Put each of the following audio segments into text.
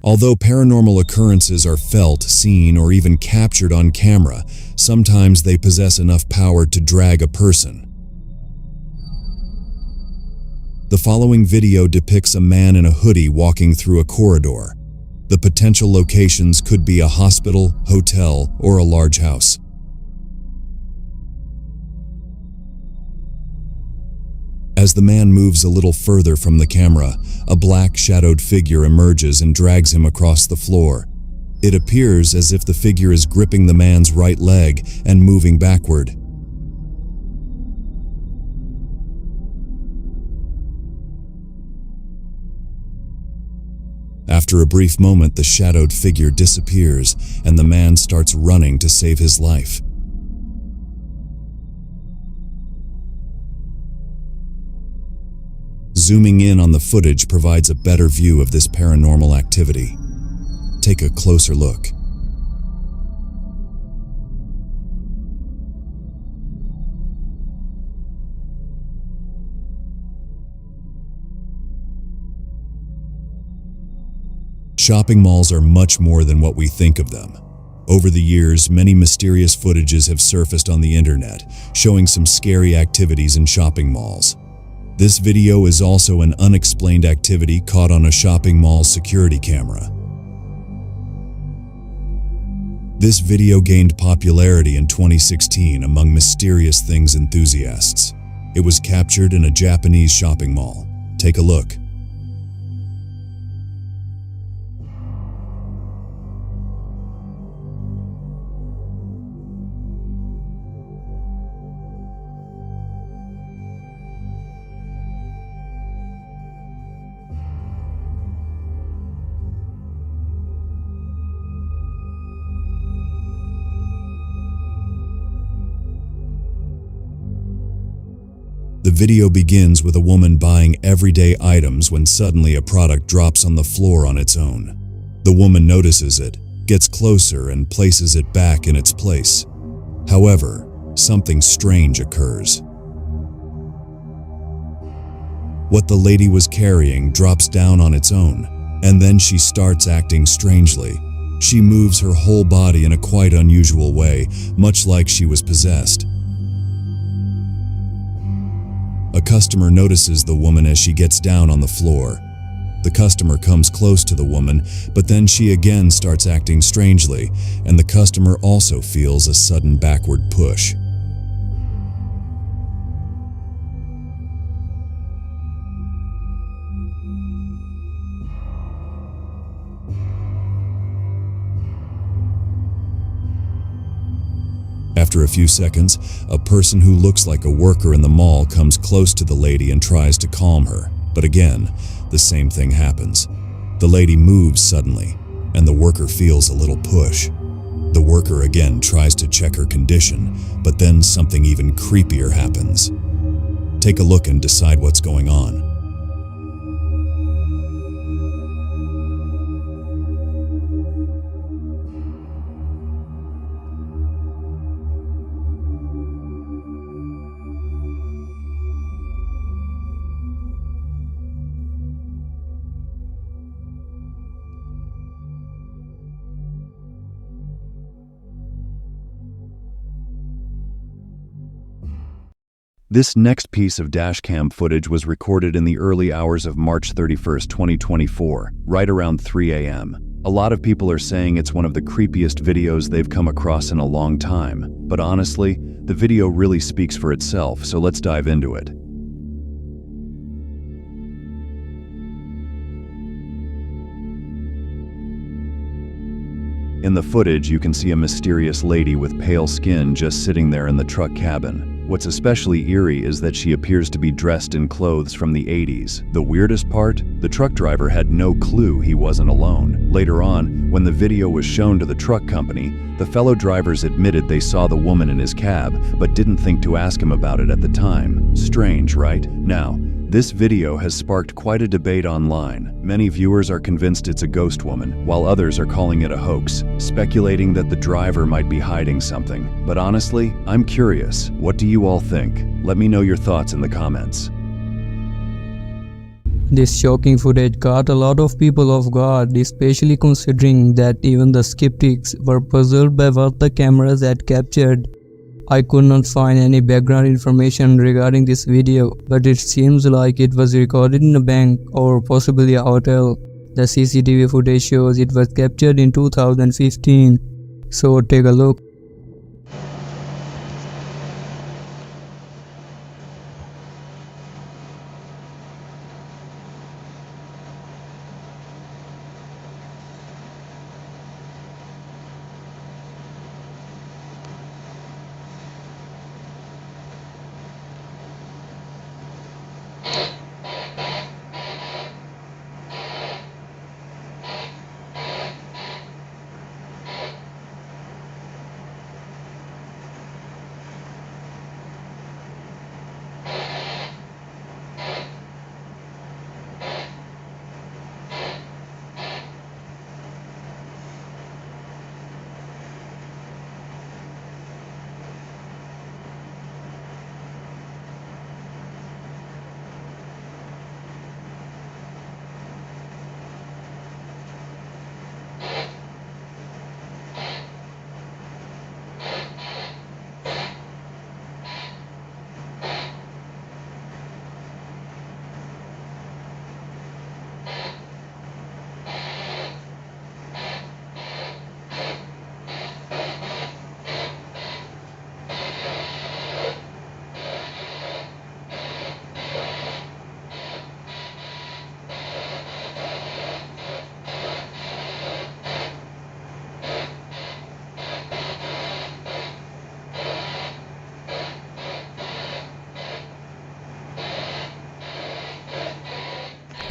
Although paranormal occurrences are felt, seen, or even captured on camera, sometimes they possess enough power to drag a person. The following video depicts a man in a hoodie walking through a corridor. The potential locations could be a hospital, hotel, or a large house. As the man moves a little further from the camera, a black shadowed figure emerges and drags him across the floor. It appears as if the figure is gripping the man's right leg and moving backward. After a brief moment, the shadowed figure disappears and the man starts running to save his life. Zooming in on the footage provides a better view of this paranormal activity. Take a closer look. Shopping malls are much more than what we think of them. Over the years, many mysterious footages have surfaced on the internet, showing some scary activities in shopping malls. This video is also an unexplained activity caught on a shopping mall's security camera. This video gained popularity in 2016 among mysterious things enthusiasts. It was captured in a Japanese shopping mall. Take a look. The video begins with a woman buying everyday items when suddenly a product drops on the floor on its own. The woman notices it, gets closer, and places it back in its place. However, something strange occurs. What the lady was carrying drops down on its own, and then she starts acting strangely. She moves her whole body in a quite unusual way, much like she was possessed. A customer notices the woman as she gets down on the floor. The customer comes close to the woman, but then she again starts acting strangely, and the customer also feels a sudden backward push. After a few seconds, a person who looks like a worker in the mall comes close to the lady and tries to calm her. But again, the same thing happens. The lady moves suddenly, and the worker feels a little push. The worker again tries to check her condition, but then something even creepier happens. Take a look and decide what's going on. This next piece of dashcam footage was recorded in the early hours of March 31st, 2024, right around 3 a.m. A lot of people are saying it's one of the creepiest videos they've come across in a long time, but honestly, the video really speaks for itself, so let's dive into it. In the footage, you can see a mysterious lady with pale skin just sitting there in the truck cabin. What's especially eerie is that she appears to be dressed in clothes from the 80s. The weirdest part? The truck driver had no clue he wasn't alone. Later on, when the video was shown to the truck company, the fellow drivers admitted they saw the woman in his cab, but didn't think to ask him about it at the time. Strange, right? Now, this video has sparked quite a debate online. Many viewers are convinced it's a ghost woman, while others are calling it a hoax, speculating that the driver might be hiding something. But honestly, I'm curious. What do you all think? Let me know your thoughts in the comments. This shocking footage caught a lot of people off guard, especially considering that even the skeptics were puzzled by what the cameras had captured. I could not find any background information regarding this video, but it seems like it was recorded in a bank or possibly a hotel. The CCTV footage shows it was captured in 2015, so take a look.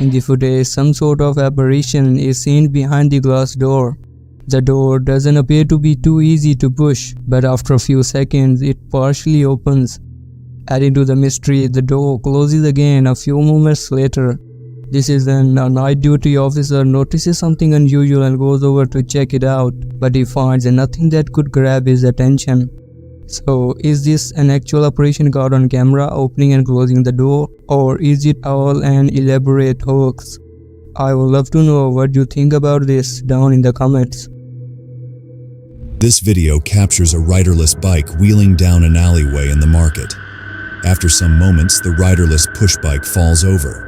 In the footage, some sort of apparition is seen behind the glass door. The door doesn't appear to be too easy to push, but after a few seconds, it partially opens. Adding to the mystery, the door closes again a few moments later. This is when a night duty officer notices something unusual and goes over to check it out, but he finds nothing that could grab his attention. So, is this an actual apparition caught on camera opening and closing the door, or is it all an elaborate hoax? I would love to know what you think about this down in the comments. This video captures a riderless bike wheeling down an alleyway in the market. After some moments, the riderless push bike falls over.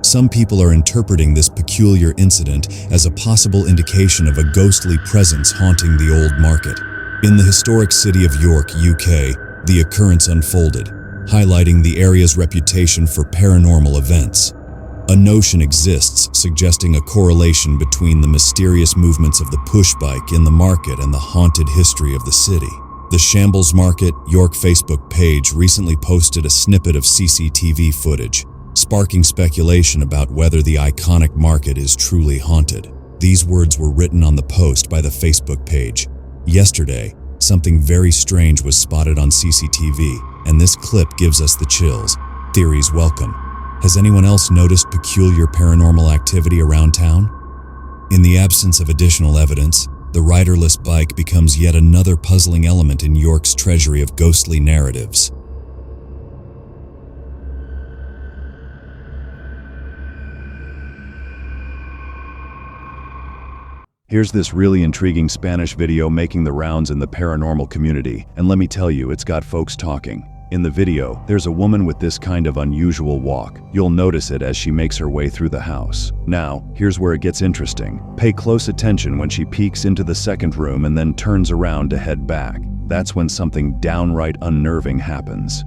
Some people are interpreting this peculiar incident as a possible indication of a ghostly presence haunting the old market. In the historic city of York, UK, the occurrence unfolded, highlighting the area's reputation for paranormal events. A notion exists suggesting a correlation between the mysterious movements of the push bike in the market and the haunted history of the city. The Shambles Market York Facebook page recently posted a snippet of CCTV footage, sparking speculation about whether the iconic market is truly haunted. These words were written on the post by the Facebook page. Yesterday, something very strange was spotted on CCTV, and this clip gives us the chills. Theories welcome. Has anyone else noticed peculiar paranormal activity around town? In the absence of additional evidence, the riderless bike becomes yet another puzzling element in York's treasury of ghostly narratives. Here's this really intriguing Spanish video making the rounds in the paranormal community, and let me tell you, it's got folks talking. In the video, there's a woman with this kind of unusual walk. You'll notice it as she makes her way through the house. Now, here's where it gets interesting. Pay close attention when she peeks into the second room and then turns around to head back. That's when something downright unnerving happens.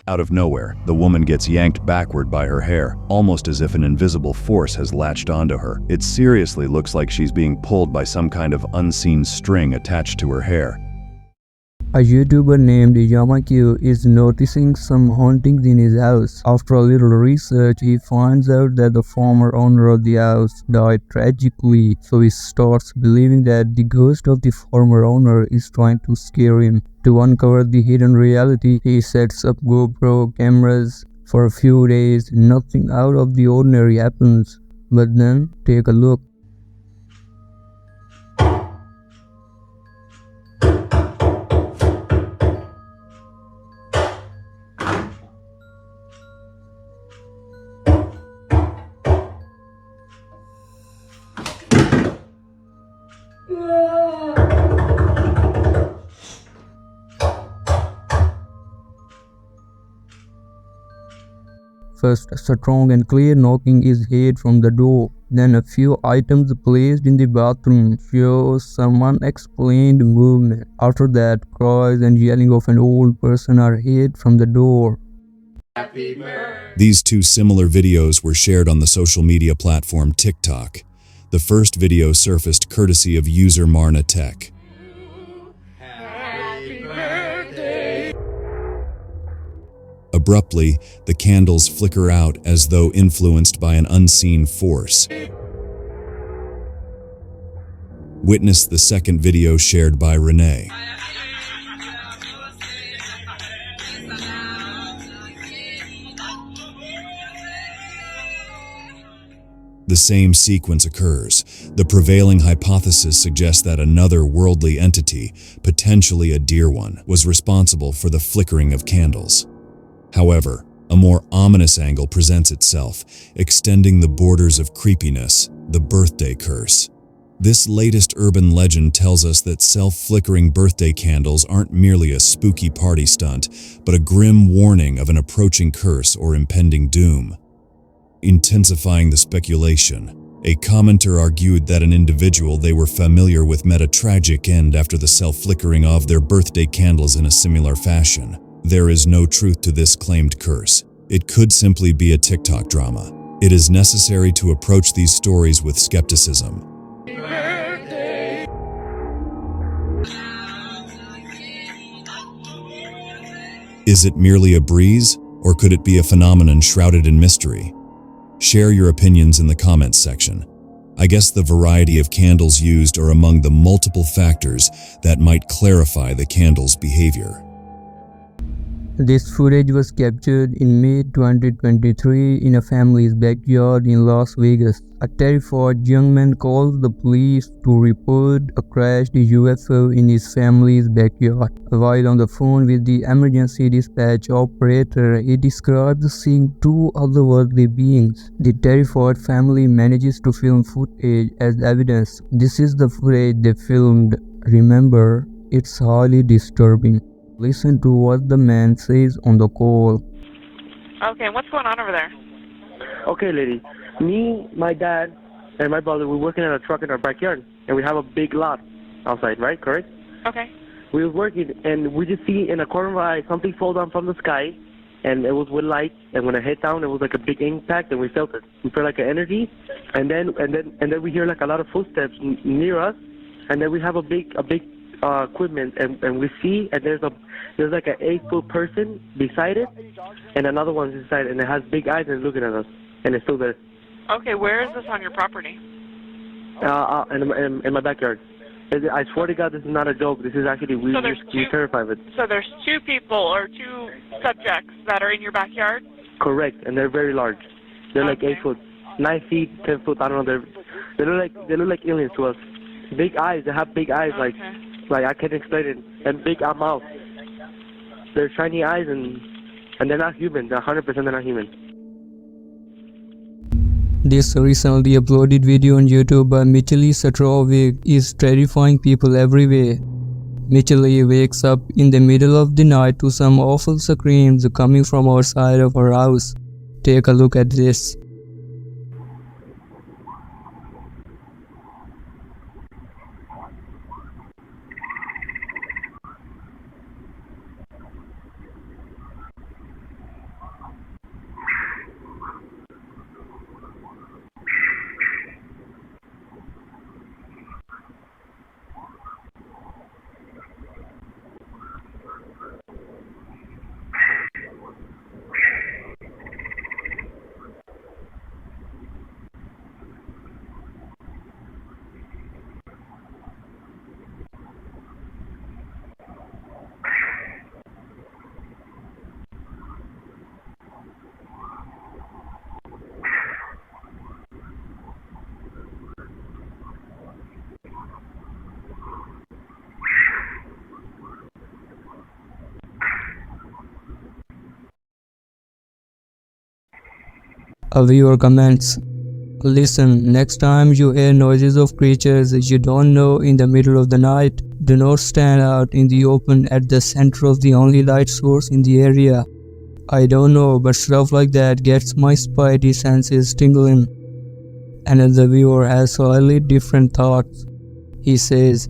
Out of nowhere, the woman gets yanked backward by her hair, almost as if an invisible force has latched onto her. It seriously looks like she's being pulled by some kind of unseen string attached to her hair. A YouTuber named Yamakyu is noticing some hauntings in his house. After a little research, he finds out that the former owner of the house died tragically, so he starts believing that the ghost of the former owner is trying to scare him. To uncover the hidden reality, he sets up GoPro cameras. For a few days, nothing out of the ordinary happens. But then, take a look. First, strong and clear knocking is heard from the door. Then a few items placed in the bathroom show some unexplained movement. After that, cries and yelling of an old person are heard from the door. These two similar videos were shared on the social media platform TikTok. The first video surfaced courtesy of user Marna Tech. Abruptly, the candles flicker out as though influenced by an unseen force. Witness the second video shared by Renee. The same sequence occurs. The prevailing hypothesis suggests that another worldly entity, potentially a dear one, was responsible for the flickering of candles. However, a more ominous angle presents itself, extending the borders of creepiness, the birthday curse. This latest urban legend tells us that self-flickering birthday candles aren't merely a spooky party stunt, but a grim warning of an approaching curse or impending doom. Intensifying the speculation, a commenter argued that an individual they were familiar with met a tragic end after the self-flickering of their birthday candles in a similar fashion. There is no truth to this claimed curse. It could simply be a TikTok drama. It is necessary to approach these stories with skepticism. Is it merely a breeze, or could it be a phenomenon shrouded in mystery? Share your opinions in the comments section. I guess the variety of candles used are among the multiple factors that might clarify the candle's behavior. This footage was captured in May 2023 in a family's backyard in Las Vegas. A terrified young man calls the police to report a crashed UFO in his family's backyard. While on the phone with the emergency dispatch operator, he describes seeing two otherworldly beings. The terrified family manages to film footage as evidence. This is the footage they filmed. Remember, it's highly disturbing. Listen to what the man says on the call. Okay, what's going on over there? Okay, lady. Me, my dad, and my brother, we're working on a truck in our backyard, and we have a big lot outside, right? Correct? Okay. We were working, and we just see in a corner of our eye something fall down from the sky, and it was with light, and when it hit down, it was like a big impact, and we felt it. We felt like an energy, and then we hear like a lot of footsteps near us, and then we have a big equipment, and we see, and there's like an 8-foot person beside it, and another one's inside, and it has big eyes and looking at us, and it's still there. Okay, where is this on your property? In my backyard. I swear to God, this is not a joke. This is actually, we're terrified of it. So there's two people or two subjects that are in your backyard? Correct, and they're very large. They're like 8 foot, 9 feet, 10 foot. I don't know. They look like aliens to us. Big eyes. They have big eyes, like I can't explain it. And big mouth. They're shiny eyes, and they're not human. They're 100% they're not human. This recently uploaded video on YouTube by Michele Satrovic is terrifying people everywhere. Michele wakes up in the middle of the night to some awful screams coming from outside of her house. Take a look at this. A viewer comments, "Listen, next time you hear noises of creatures you don't know in the middle of the night, do not stand out in the open at the center of the only light source in the area. I don't know, but stuff like that gets my spidey senses tingling." Another viewer has slightly different thoughts. He says,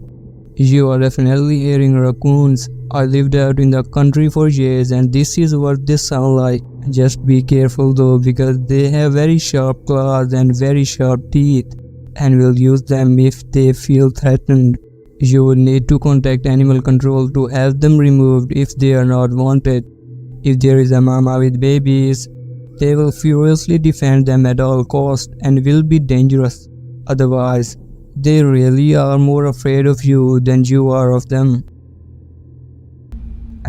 "You are definitely hearing raccoons. I lived out in the country for years and this is what they sound like. Just be careful though, because they have very sharp claws and very sharp teeth and will use them if they feel threatened. You would need to contact animal control to have them removed if they are not wanted. If there is a mama with babies, they will furiously defend them at all costs and will be dangerous. Otherwise, they really are more afraid of you than you are of them."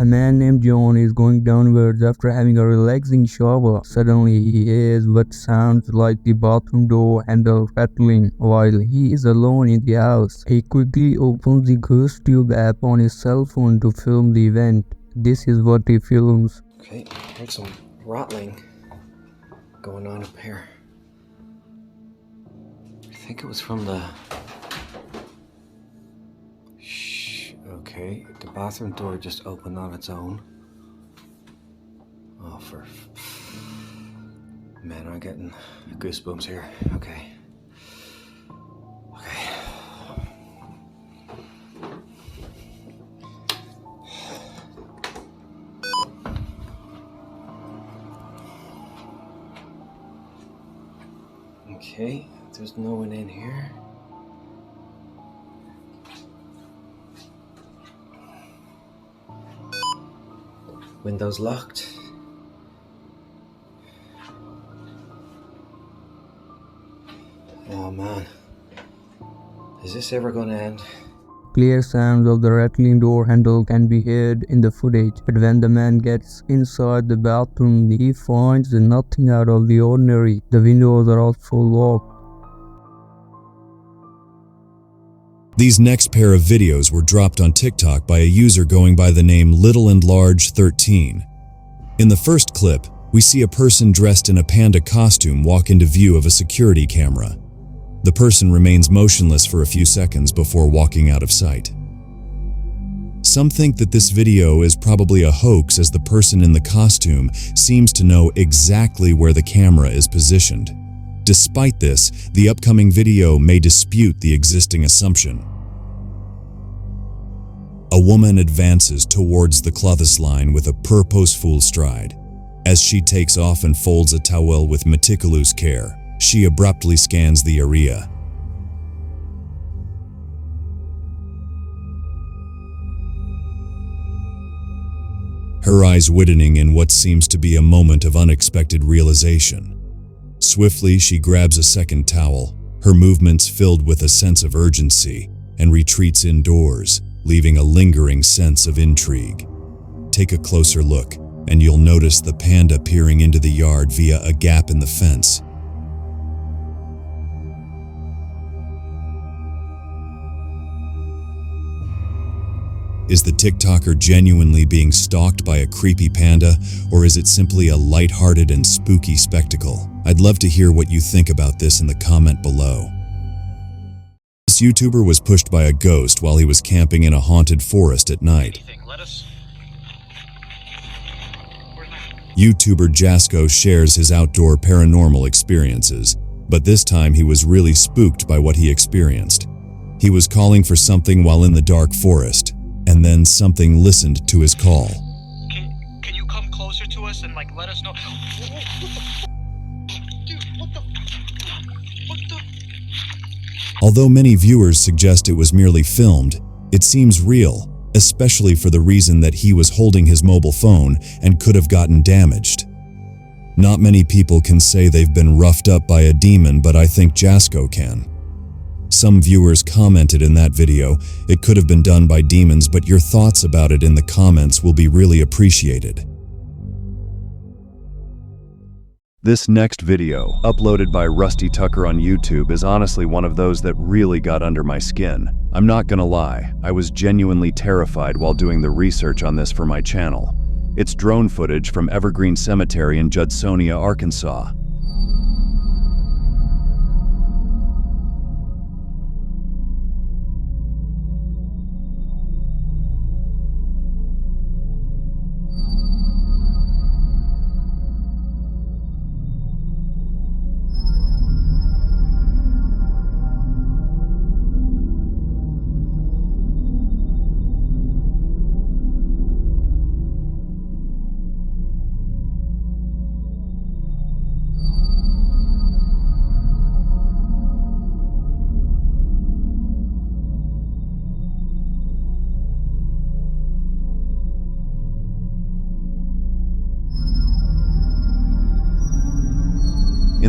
A man named John is going downwards after having a relaxing shower. Suddenly, he hears what sounds like the bathroom door handle rattling while he is alone in the house. He quickly opens the ghost tube app on his cell phone to film the event. This is what he films. Okay, here's some rattling going on up here. I think it was from the... Okay, the bathroom door just opened on its own. Oh, man, I'm getting goosebumps here. Okay. Okay, there's no one in here. Windows locked. Oh man, is this ever gonna end? Clear sounds of the rattling door handle can be heard in the footage, but when the man gets inside the bathroom, he finds nothing out of the ordinary. The windows are also locked. These next pair of videos were dropped on TikTok by a user going by the name Little and Large 13. In the first clip, we see a person dressed in a panda costume walk into view of a security camera. The person remains motionless for a few seconds before walking out of sight. Some think that this video is probably a hoax, as the person in the costume seems to know exactly where the camera is positioned. Despite this, the upcoming video may dispute the existing assumption. A woman advances towards the clothes line with a purposeful stride. As she takes off and folds a towel with meticulous care, she abruptly scans the area. Her eyes widening in what seems to be a moment of unexpected realization. Swiftly, she grabs a second towel, her movements filled with a sense of urgency, and retreats indoors, leaving a lingering sense of intrigue. Take a closer look, and you'll notice the panda peering into the yard via a gap in the fence. Is the TikToker genuinely being stalked by a creepy panda, or is it simply a lighthearted and spooky spectacle? I'd love to hear what you think about this in the comment below. This YouTuber was pushed by a ghost while he was camping in a haunted forest at night. YouTuber Jasko shares his outdoor paranormal experiences, but this time he was really spooked by what he experienced. He was calling for something while in the dark forest, and then something listened to his call. Can you come closer to us and let us know? Dude, what the? Although many viewers suggest it was merely filmed, it seems real, especially for the reason that he was holding his mobile phone and could have gotten damaged. Not many people can say they've been roughed up by a demon, but I think Jasko can. Some viewers commented in that video, it could have been done by demons, but your thoughts about it in the comments will be really appreciated. This next video, uploaded by Rusty Tucker on YouTube, is honestly one of those that really got under my skin. I'm not gonna lie, I was genuinely terrified while doing the research on this for my channel. It's drone footage from Evergreen Cemetery in Judsonia, Arkansas.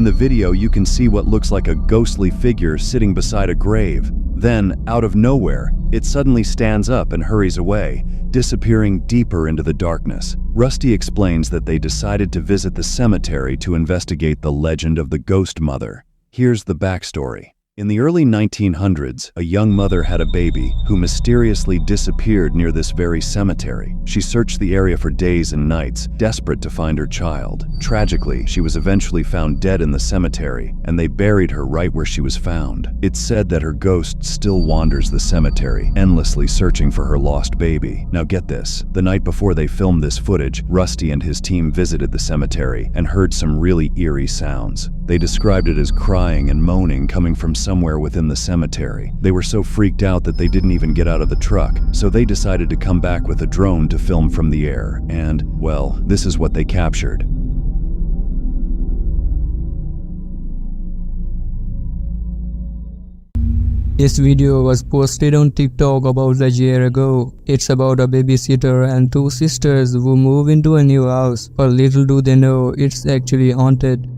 In the video, you can see what looks like a ghostly figure sitting beside a grave. Then, out of nowhere, it suddenly stands up and hurries away, disappearing deeper into the darkness. Rusty explains that they decided to visit the cemetery to investigate the legend of the ghost mother. Here's the backstory. In the early 1900s, a young mother had a baby who mysteriously disappeared near this very cemetery. She searched the area for days and nights, desperate to find her child. Tragically, she was eventually found dead in the cemetery, and they buried her right where she was found. It's said that her ghost still wanders the cemetery, endlessly searching for her lost baby. Now get this, the night before they filmed this footage, Rusty and his team visited the cemetery and heard some really eerie sounds. They described it as crying and moaning coming from somewhere within the cemetery. They were so freaked out that they didn't even get out of the truck, so they decided to come back with a drone to film from the air. And, well, this is what they captured. This video was posted on TikTok about a year ago. It's about a babysitter and two sisters who move into a new house, but little do they know it's actually haunted.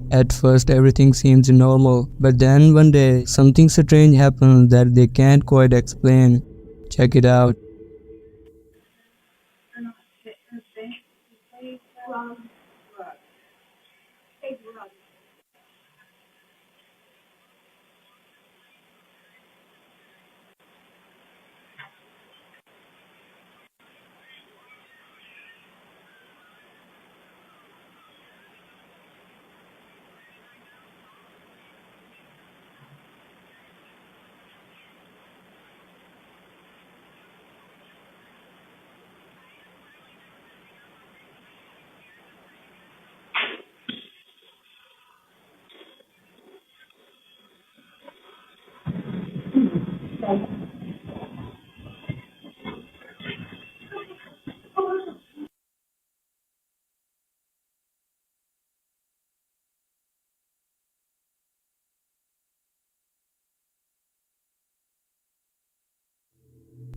At first everything seems normal, but then one day something strange happens that they can't quite explain. Check it out.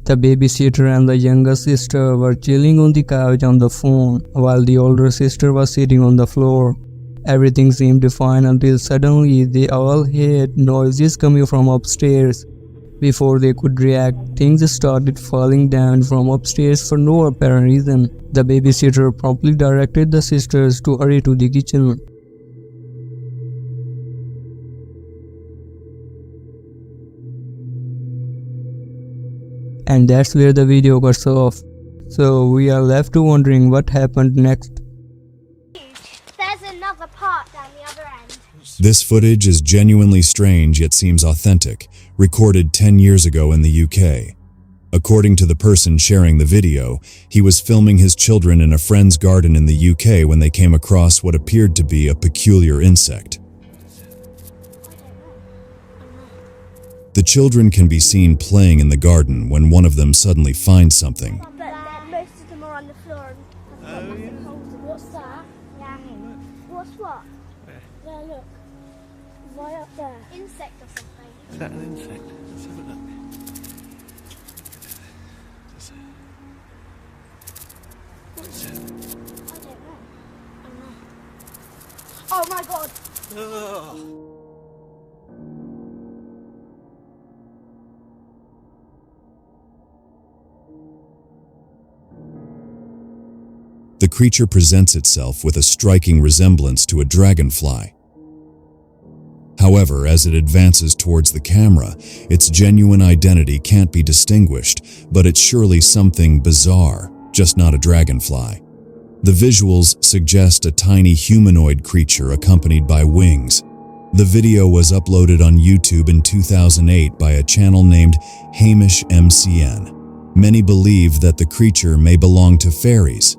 The babysitter and the younger sister were chilling on the couch on the phone, while the older sister was sitting on the floor. Everything seemed fine until suddenly they all heard noises coming from upstairs. Before they could react, things started falling down from upstairs for no apparent reason. The babysitter promptly directed the sisters to hurry to the kitchen. And that's where the video cuts off. So we are left to wondering what happened next. There's another part down the other end. This footage is genuinely strange yet seems authentic, recorded 10 years ago in the UK. According to the person sharing the video, he was filming his children in a friend's garden in the UK when they came across what appeared to be a peculiar insect. The children can be seen playing in the garden when one of them suddenly finds something. But most of them are on the floor. What's that? Yeah. What's what? Where? There, look. Right up there. Insect or something. Is that an insect? Let's have a look. What is it? I don't know. Oh my god! Oh. The creature presents itself with a striking resemblance to a dragonfly. However, as it advances towards the camera, its genuine identity can't be distinguished, but it's surely something bizarre, just not a dragonfly. The visuals suggest a tiny humanoid creature accompanied by wings. The video was uploaded on YouTube in 2008 by a channel named Hamish MCN. Many believe that the creature may belong to fairies.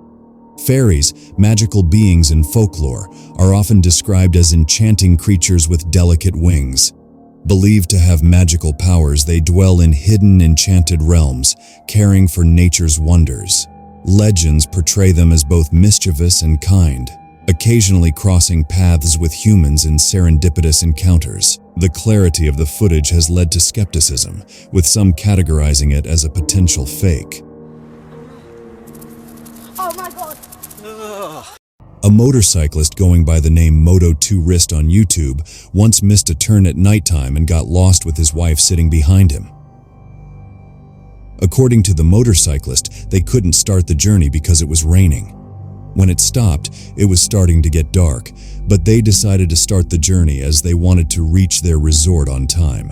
Fairies, magical beings in folklore, are often described as enchanting creatures with delicate wings. Believed to have magical powers, they dwell in hidden, enchanted realms, caring for nature's wonders. Legends portray them as both mischievous and kind, occasionally crossing paths with humans in serendipitous encounters. The clarity of the footage has led to skepticism, with some categorizing it as a potential fake. Oh my god! A motorcyclist going by the name Moto2Wrist on YouTube once missed a turn at nighttime and got lost with his wife sitting behind him. According to the motorcyclist, they couldn't start the journey because it was raining. When it stopped, it was starting to get dark, but they decided to start the journey as they wanted to reach their resort on time.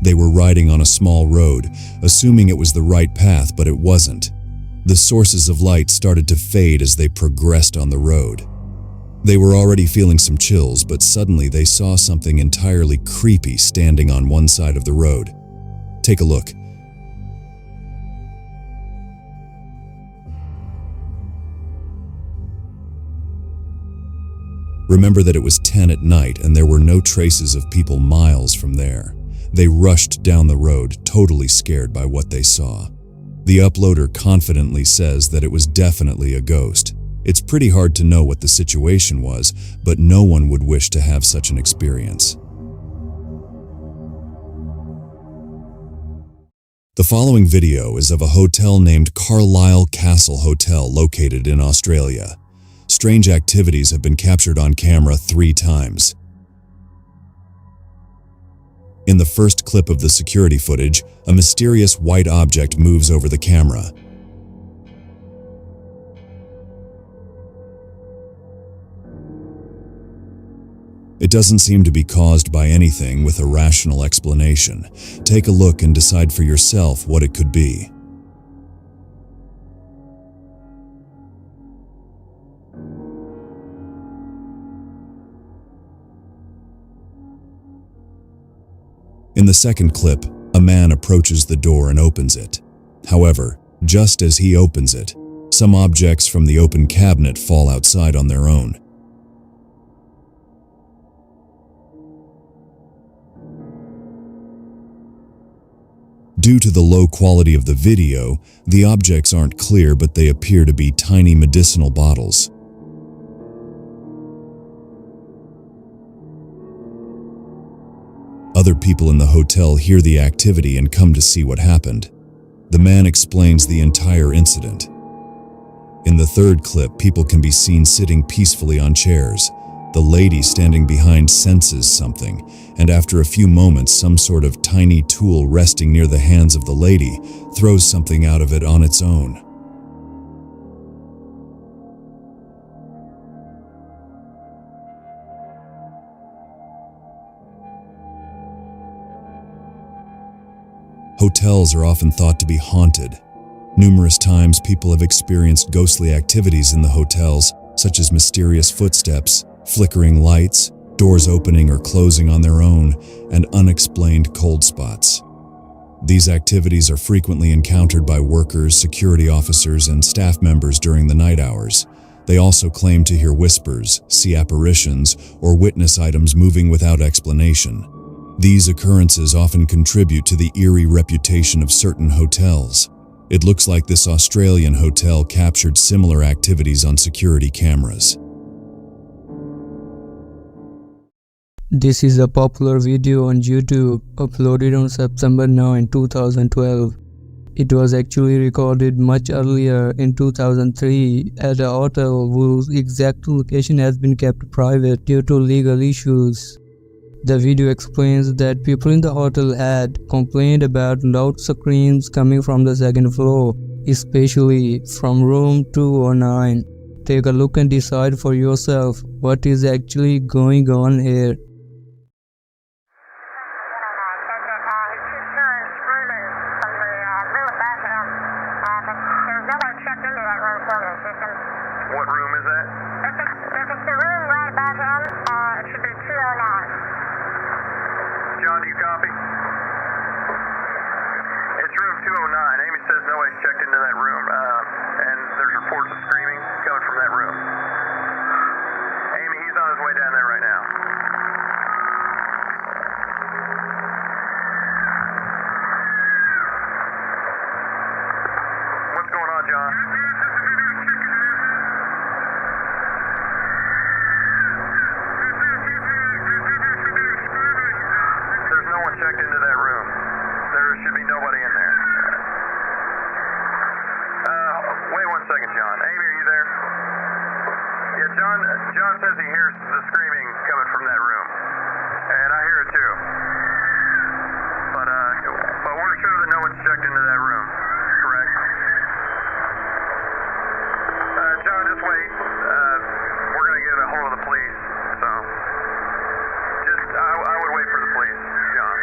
They were riding on a small road, assuming it was the right path, but it wasn't. The sources of light started to fade as they progressed on the road. They were already feeling some chills, but suddenly they saw something entirely creepy standing on one side of the road. Take a look. Remember that it was 10 at night and there were no traces of people miles from there. They rushed down the road, totally scared by what they saw. The uploader confidently says that it was definitely a ghost. It's pretty hard to know what the situation was, but no one would wish to have such an experience. The following video is of a hotel named Carlisle Castle Hotel located in Australia. Strange activities have been captured on camera 3 times. In the first clip of the security footage, a mysterious white object moves over the camera. It doesn't seem to be caused by anything with a rational explanation. Take a look and decide for yourself what it could be. In the second clip, a man approaches the door and opens it. However, just as he opens it, some objects from the open cabinet fall outside on their own. Due to the low quality of the video, the objects aren't clear, but they appear to be tiny medicinal bottles. Other people in the hotel hear the activity and come to see what happened. The man explains the entire incident. In the third clip, people can be seen sitting peacefully on chairs. The lady standing behind senses something, and after a few moments, some sort of tiny tool resting near the hands of the lady throws something out of it on its own. Hotels are often thought to be haunted. Numerous times, people have experienced ghostly activities in the hotels, such as mysterious footsteps, flickering lights, doors opening or closing on their own, and unexplained cold spots. These activities are frequently encountered by workers, security officers, and staff members during the night hours. They also claim to hear whispers, see apparitions, or witness items moving without explanation. These occurrences often contribute to the eerie reputation of certain hotels. It looks like this Australian hotel captured similar activities on security cameras. This is a popular video on YouTube uploaded on September 9, 2012. It was actually recorded much earlier in 2003 at a hotel whose exact location has been kept private due to legal issues. The video explains that people in the hotel had complained about loud screams coming from the second floor, especially from room 209. Take a look and decide for yourself what is actually going on here. What room is that? It's the room right above him. It should be 209. John, do you copy? It's room 209. Amy says nobody's checked into that room, and there's reports of screaming coming from that room. Amy, he's on his way down there right now. What's going on, John? Checked into that room. There should be nobody in there. Wait 1 second, John. Amy, are you there? Yeah, John, John says he hears the screaming coming from that room. And I hear it too. But we're sure that no one's checked into that room, correct? John, just wait. We're going to get a hold of the police, so I would wait for the police, John.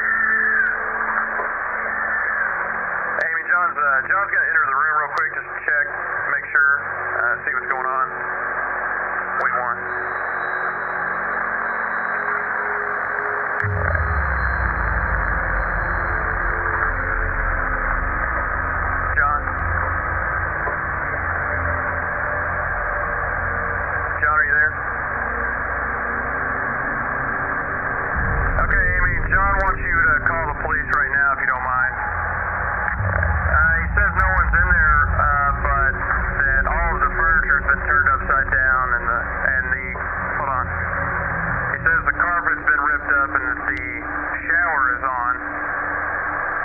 Amy, John's going to enter the room real quick, just to check, make sure, see what's going on. Wait one. John? John, are you there? Okay, Amy, John wants you to call the police right now if you don't mind. He says no one's in there, but that all of the furniture's been turned upside down and the hold on. He says the carpet's been ripped up and that the shower is on,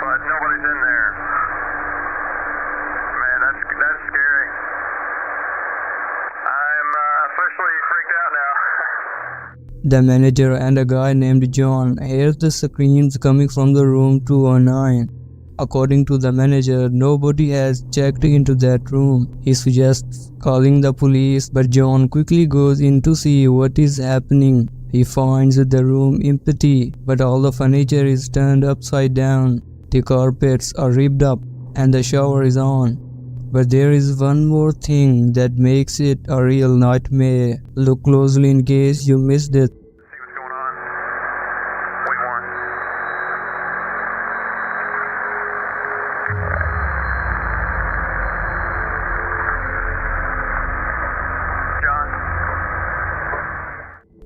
but nobody's in there. Man, that's scary. I'm officially freaked out now. The manager and a guy named John hears the screams coming from the room 209. According to the manager, nobody has checked into that room. He suggests calling the police, but John quickly goes in to see what is happening. He finds the room empty, but all the furniture is turned upside down. The carpets are ripped up and the shower is on. But there is one more thing that makes it a real nightmare. Look closely in case you missed it. See what's going on. Wait one. John?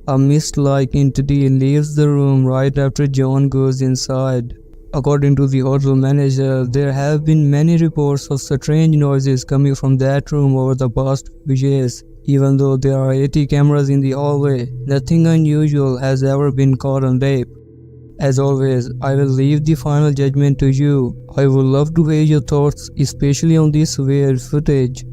A mist-like entity leaves the room right after John goes inside. According to the hotel manager, there have been many reports of strange noises coming from that room over the past few years. Even though there are 80 cameras in the hallway, nothing unusual has ever been caught on tape. As always, I will leave the final judgment to you. I would love to hear your thoughts, especially on this weird footage.